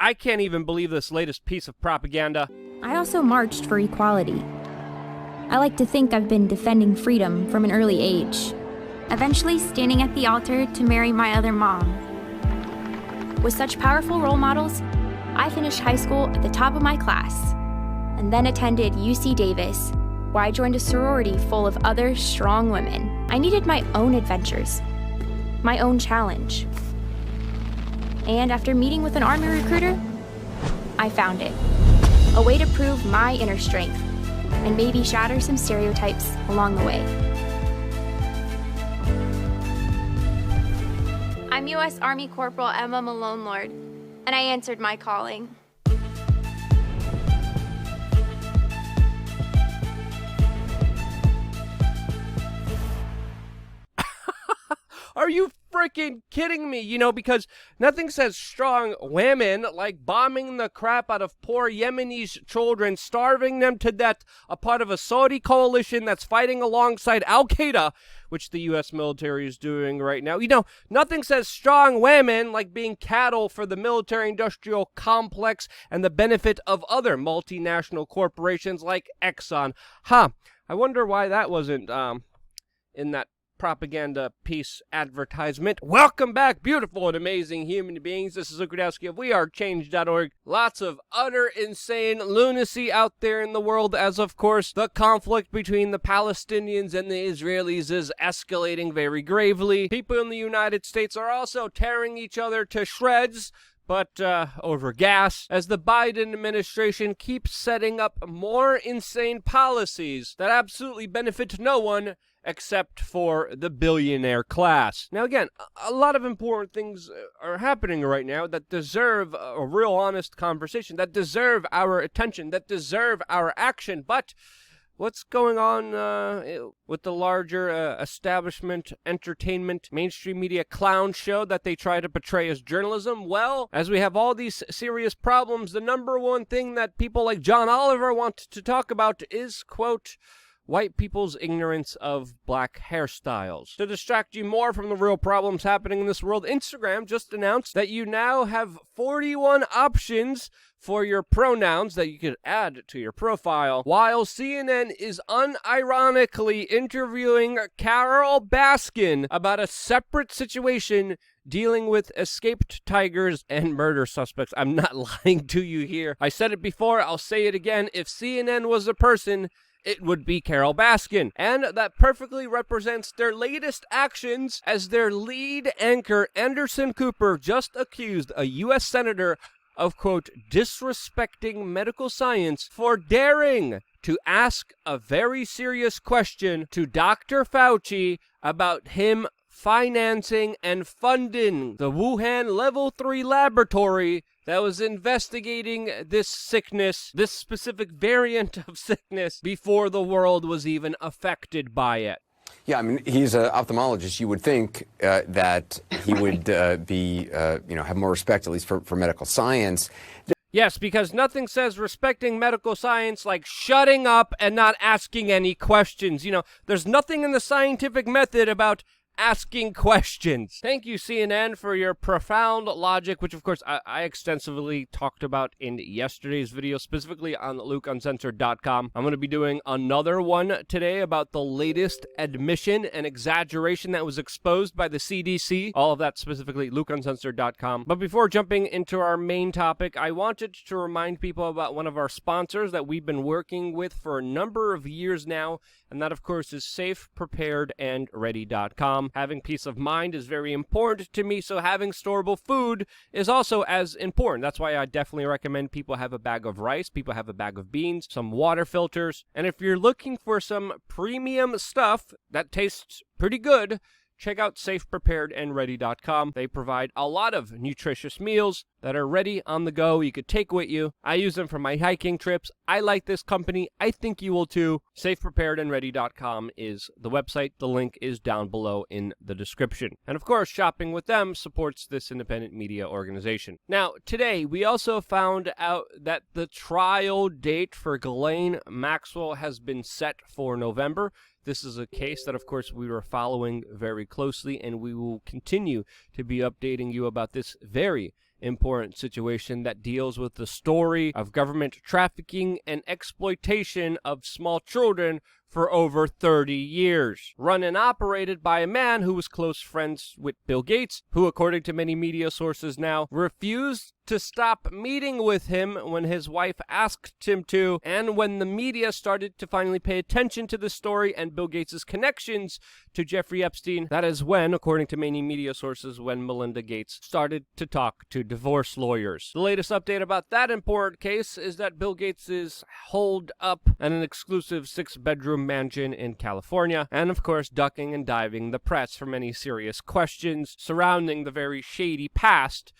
I can't even believe this latest piece of propaganda. I also marched for equality. I like to think I've been defending freedom from an early age, eventually standing at the altar to marry my other mom. With such powerful role models, I finished high school at the top of my class, and then attended UC Davis, where I joined a sorority full of other strong women. I needed my own adventures, my own challenge. And after meeting with an Army recruiter, I found it. A way to prove my inner strength, and maybe shatter some stereotypes along the way. I'm U.S. Army Corporal Emma Malone Lord, and I answered my calling. Are you freaking kidding me? You know, because nothing says strong women like bombing the crap out of poor Yemenis children, starving them to death, a part of a Saudi coalition that's fighting alongside Al-Qaeda, which the U.S. military is doing right now. You know, nothing says strong women like being cattle for the military-industrial complex and the benefit of other multinational corporations like Exxon. I wonder why that wasn't in that propaganda piece advertisement. Welcome back, beautiful and amazing human beings. This is Luke Rudowski of wearechange.org. Lots of utter insane lunacy out there in the world, as of course the conflict between the Palestinians and the Israelis is escalating very gravely. People in the United States are also tearing each other to shreds, but over gas, as the Biden administration keeps setting up more insane policies that absolutely benefit no one except for the billionaire class. Now again, a lot of important things are happening right now that deserve a real honest conversation, that deserve our attention, that deserve our action, but what's going on with the larger establishment, entertainment, mainstream media clown show that they try to portray as journalism? Well, as we have all these serious problems, the number one thing that people like John Oliver want to talk about is, quote, white people's ignorance of black hairstyles. To distract you more from the real problems happening in this world, Instagram just announced that you now have 41 options for your pronouns that you could add to your profile, while CNN is unironically interviewing Carol Baskin about a separate situation dealing with escaped tigers and murder suspects. I'm not lying to you here. I said it before, I'll say it again. If CNN was a person, it would be Carol Baskin. And that perfectly represents their latest actions, as their lead anchor, Anderson Cooper, just accused a U.S. senator of, quote, disrespecting medical science for daring to ask a very serious question to Dr. Fauci about him financing and funding the Wuhan Level 3 laboratory that was investigating this sickness, this specific variant of sickness, before the world was even affected by it. Yeah, I mean, he's an ophthalmologist. You would think that he would have more respect, at least for medical science. Yes, because nothing says respecting medical science like shutting up and not asking any questions. You know, there's nothing in the scientific method about asking questions. Thank you, CNN, for your profound logic, which, of course, I extensively talked about in yesterday's video, specifically on LukeUncensored.com. I'm going to be doing another one today about the latest admission and exaggeration that was exposed by the CDC. All of that specifically, LukeUncensored.com. But before jumping into our main topic, I wanted to remind people about one of our sponsors that we've been working with for a number of years now, and that, of course, is SafePreparedAndReady.com. Having peace of mind is very important to me, so having storable food is also as important. That's why I definitely recommend people have a bag of rice, people have a bag of beans, some water filters, and if you're looking for some premium stuff that tastes pretty good, check out SafePreparedAndReady.com. They provide a lot of nutritious meals that are ready on the go, you could take with you. I use them for my hiking trips. I like this company. I think you will too. SafePreparedAndReady.com is the website. The link is down below in the description. And of course, shopping with them supports this independent media organization. Now, today, we also found out that the trial date for Ghislaine Maxwell has been set for November. This is a case that, of course, we were following very closely, and we will continue to be updating you about this very important situation that deals with the story of government trafficking and exploitation of small children for over 30 years. Run and operated by a man who was close friends with Bill Gates, who, according to many media sources now, refused to stop meeting with him when his wife asked him to, and when the media started to finally pay attention to the story and Bill Gates' connections to Jeffrey Epstein, that is when, according to many media sources, when Melinda Gates started to talk to divorce lawyers. The latest update about that important case is that Bill Gates is holed up in an exclusive 6-bedroom mansion in California, and of course ducking and diving the press from any serious questions surrounding the very shady past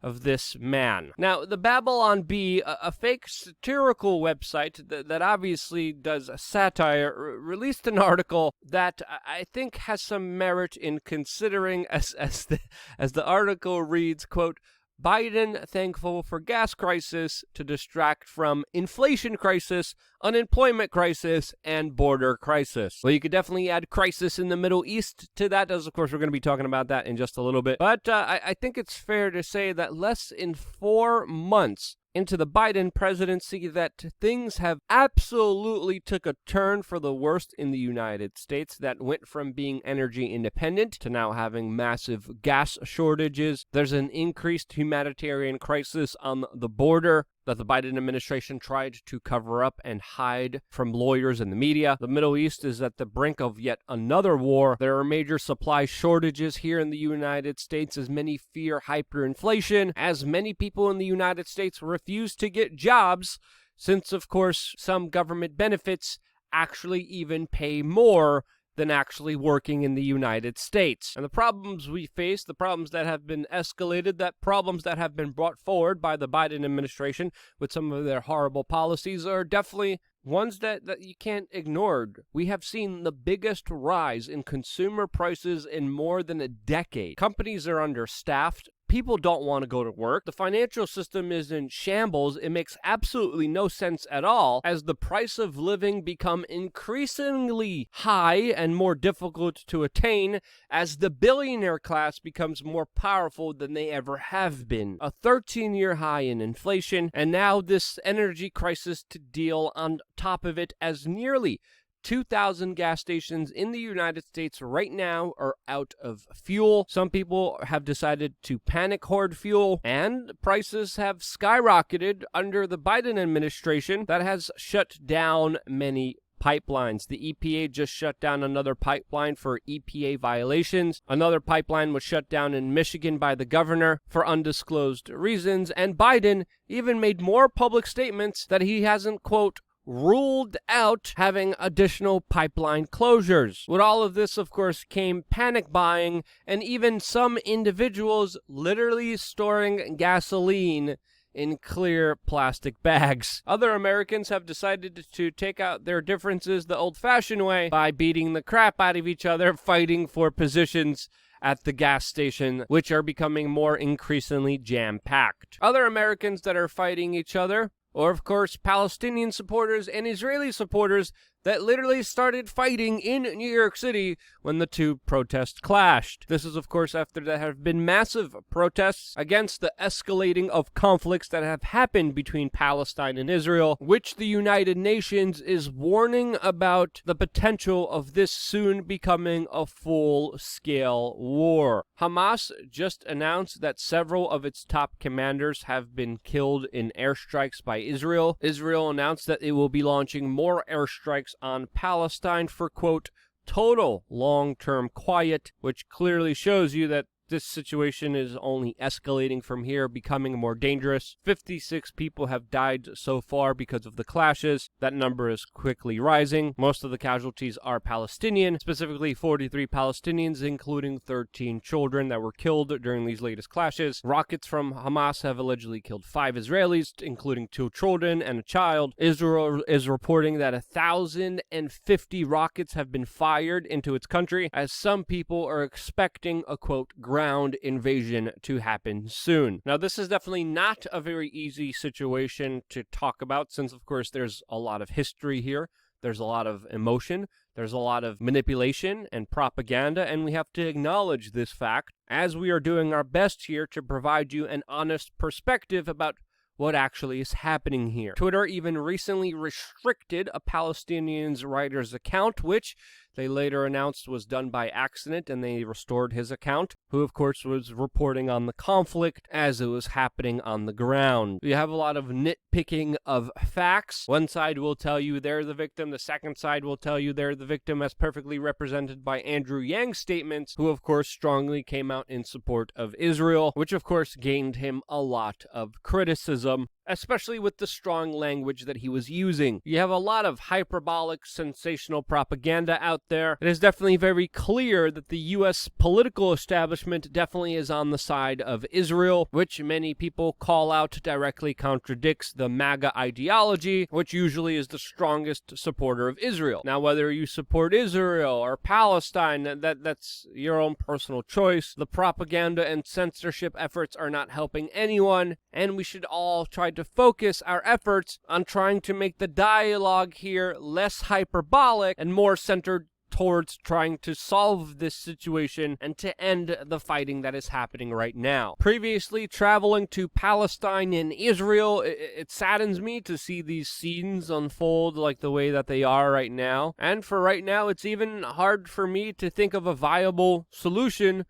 of this man. Now, the Babylon Bee, a fake satirical website that obviously does satire, released an article that I think has some merit in considering, as the article reads, quote, Biden thankful for gas crisis to distract from inflation crisis, unemployment crisis, and border crisis. Well, you could definitely add crisis in the Middle East to that, as of course we're going to be talking about that in just a little bit. But I think it's fair to say that less than 4 months into the Biden presidency, that things have absolutely took a turn for the worst in the United States, that went from being energy independent to now having massive gas shortages. There's an increased humanitarian crisis on the border that the Biden administration tried to cover up and hide from lawyers and the media. The Middle East is at the brink of yet another war. There are major supply shortages here in the United States as many fear hyperinflation, as many people in the United States refuse to get jobs, since, of course, some government benefits actually even pay more than actually working in the United States. And the problems we face, the problems that have been escalated, that problems that have been brought forward by the Biden administration with some of their horrible policies are definitely ones that you can't ignore. We have seen the biggest rise in consumer prices in more than a decade. Companies are understaffed. People don't want to go to work. The financial system is in shambles. It makes absolutely no sense at all as the price of living become increasingly high and more difficult to attain as the billionaire class becomes more powerful than they ever have been. A 13-year high in inflation, and now this energy crisis to deal on top of it, as nearly 2,000 gas stations in the United States right now are out of fuel. Some people have decided to panic hoard fuel, and prices have skyrocketed under the Biden administration that has shut down many pipelines. The EPA just shut down another pipeline for EPA violations. Another pipeline was shut down in Michigan by the governor for undisclosed reasons, and Biden even made more public statements that he hasn't, quote, ruled out having additional pipeline closures. With all of this, of course, came panic buying and even some individuals literally storing gasoline in clear plastic bags. Other Americans have decided to take out their differences the old-fashioned way by beating the crap out of each other, fighting for positions at the gas station, which are becoming more increasingly jam-packed. Other Americans that are fighting each other, or, of course, Palestinian supporters and Israeli supporters that literally started fighting in New York City when the two protests clashed. This is, of course, after there have been massive protests against the escalating of conflicts that have happened between Palestine and Israel, which the United Nations is warning about the potential of this soon becoming a full-scale war. Hamas just announced that several of its top commanders have been killed in airstrikes by Israel. Israel announced that it will be launching more airstrikes on Palestine for, quote, total long-term quiet, which clearly shows you that this situation is only escalating from here, becoming more dangerous. 56 people have died so far because of the clashes. That number is quickly rising. Most of the casualties are Palestinian, specifically 43 Palestinians, including 13 children that were killed during these latest clashes. Rockets from Hamas have allegedly killed 5 Israelis, including 2 children and a child. Israel is reporting that 1,050 rockets have been fired into its country, as some people are expecting a, quote, ground invasion to happen soon. Now, this is definitely not a very easy situation to talk about, since, of course, there's a lot of history here There's a lot of emotion, there's a lot of manipulation and propaganda, and we have to acknowledge this fact as we are doing our best here to provide you an honest perspective about what actually is happening here. Twitter even recently restricted a Palestinian writer's account, which they later announced was done by accident, and they restored his account, who of course was reporting on the conflict as it was happening on the ground. We have a lot of nitpicking of facts. One side will tell you they're the victim, the second side will tell you they're the victim, as perfectly represented by Andrew Yang's statements, who of course strongly came out in support of Israel, which of course gained him a lot of criticism, especially with the strong language that he was using. You have a lot of hyperbolic, sensational propaganda out there. It is definitely very clear that the U.S. political establishment definitely is on the side of Israel, which many people call out directly contradicts the MAGA ideology, which usually is the strongest supporter of Israel. Now, whether you support Israel or Palestine, that's your own personal choice. The propaganda and censorship efforts are not helping anyone, and we should all try to focus our efforts on trying to make the dialogue here less hyperbolic and more centered towards trying to solve this situation and to end the fighting that is happening right now. Previously traveling to Palestine and Israel, it saddens me to see these scenes unfold like the way that they are right now. And for right now, it's even hard for me to think of a viable solution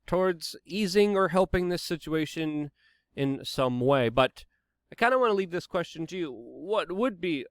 towards easing or helping this situation in some way. But I kind of want to leave this question to you. What would be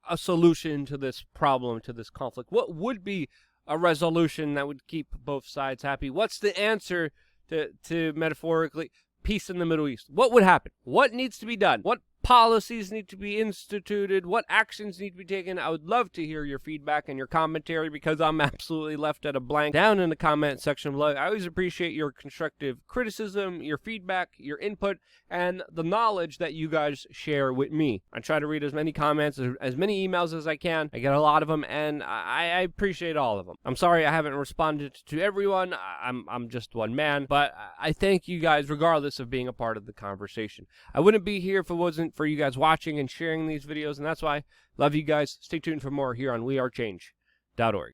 a solution to this problem, to this conflict? What would be a resolution that would keep both sides happy? What's the answer to metaphorically peace in the Middle East? What would happen? What needs to be done? What policies need to be instituted? What actions need to be taken? I would love to hear your feedback and your commentary, because I'm absolutely left at a blank down in the comment section below. I always appreciate your constructive criticism, your feedback, your input, and the knowledge that you guys share with me. I try to read as many comments, as many emails as I can. I get a lot of them, and I appreciate all of them. I'm sorry I haven't responded to everyone. I'm just one man, but I thank you guys regardless of being a part of the conversation. I wouldn't be here if it wasn't for you guys watching and sharing these videos, and that's why I love you guys. Stay tuned for more here on wearechange.org.